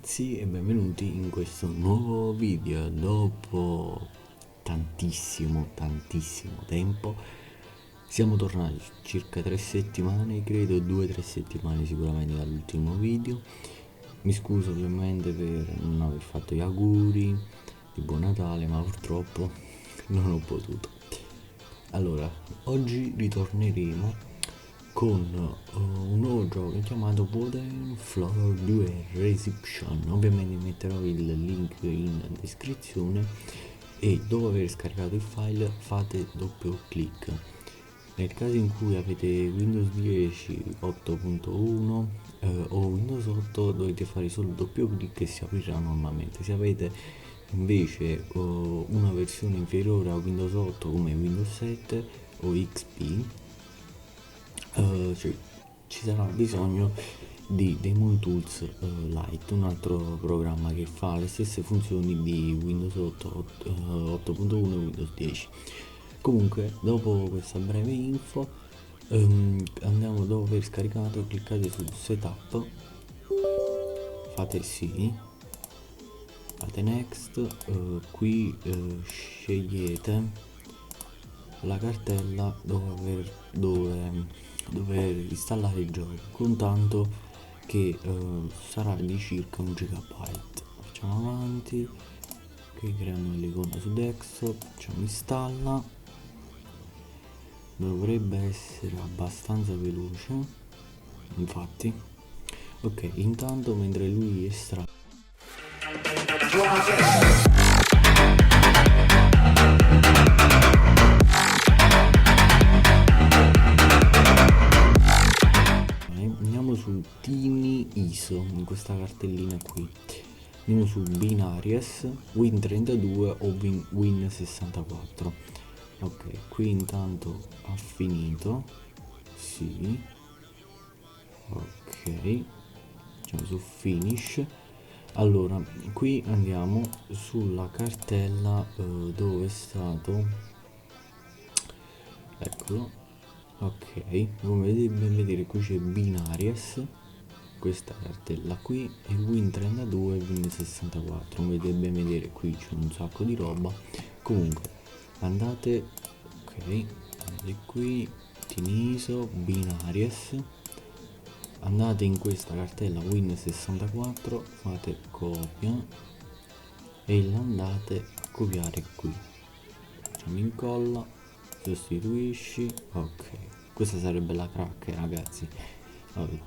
ragazzi e benvenuti in questo nuovo video. Dopo tantissimo tempo siamo tornati, circa 3 settimane, credo 2 o 3 settimane sicuramente dall'ultimo video. Mi scuso ovviamente per non aver fatto gli auguri di buon Natale, ma purtroppo non ho potuto. Allora, oggi ritorneremo con un nuovo gioco chiamato Wooden Floor 2 Reception. Ovviamente metterò il link in descrizione e dopo aver scaricato il file fate doppio clic. Nel caso in cui avete Windows 10 8.1 o Windows 8 dovete fare solo doppio clic e si aprirà normalmente. Se avete invece una versione inferiore a Windows 8 come Windows 7 o XP, ci sarà bisogno di Demon Tools Lite, un altro programma che fa le stesse funzioni di Windows 8, 8.1 e Windows 10. Comunque, dopo questa breve info, andiamo, dopo aver scaricato, cliccate su Setup, fate sì, fate Next, qui scegliete la cartella dove installare il gioco, contando che sarà di circa 1 GB. Facciamo avanti, qui creiamo l'icona su desktop, facciamo installa, dovrebbe essere abbastanza veloce, infatti. Ok, intanto mentre lui estrae andiamo su Tiny ISO, in questa cartellina qui andiamo su Binaries, Win32 o Win64. ok, qui intanto ha finito, sì, ok, facciamo su Finish. Allora, qui andiamo sulla cartella dove è stato, eccolo, ok, come ben vedere qui c'è Binaries, questa cartella qui, e Win32 e Win64, come potete ben vedere qui c'è un sacco di roba. Comunque andate, ok, andate qui, Tiniso, Binaries, andate in questa cartella Win64, fate copia e la andate a copiare qui, facciamo incolla, sostituisci, ok, questa sarebbe la crack, ragazzi. Vabbè,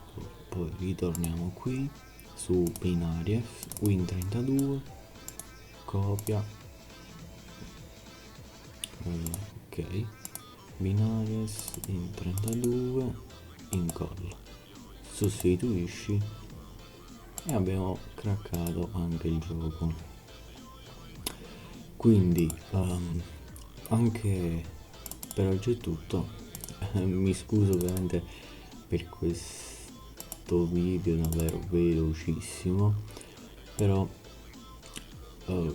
poi ritorniamo qui su Binaries, Win32, copia, ok, Binaries Win32, incolla, sostituisci e abbiamo craccato anche il gioco. Quindi anche per oggi è tutto. Mi scuso ovviamente per questo video davvero velocissimo, però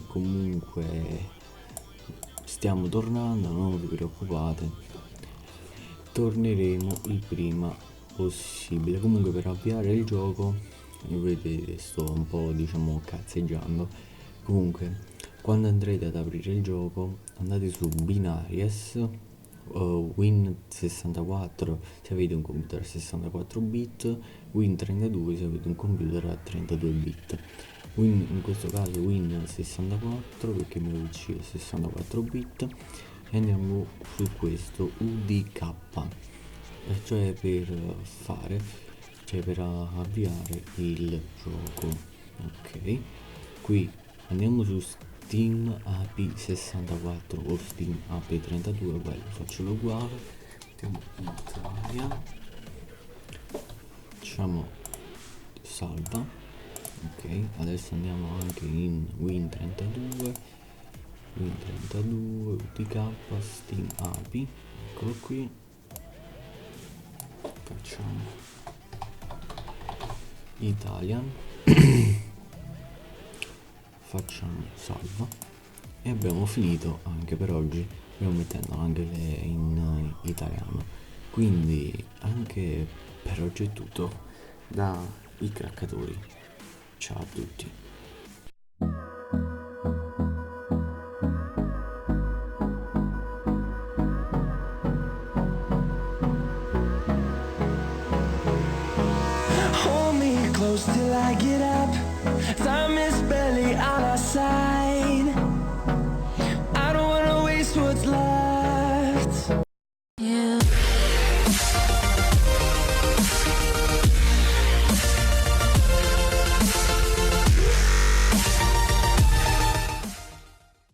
comunque stiamo tornando, non vi preoccupate, torneremo il prima possibile. Comunque, per avviare il gioco, vedete, sto un po' cazzeggiando. Comunque, quando andrete ad aprire il gioco andate su Binaries, Win64 se avete un computer a 64 bit, Win32 se avete un computer a 32 bit. In questo caso Win64 perché il mio PC è 64 bit, e andiamo su questo UDK, cioè per avviare il gioco. Ok, qui andiamo su Steam API 64 o Steam API 32, bello, faccio uguale, mettiamo Italia, facciamo salva. Ok, adesso andiamo anche in Win32 UTK Steam API, eccolo qui, facciamo Italian facciamo salva e abbiamo finito anche per oggi. Stiamo mettendo anche in italiano, quindi anche per oggi è tutto da i craccatori. Ciao a tutti. Hold me close till I get up. Time is barely on our side.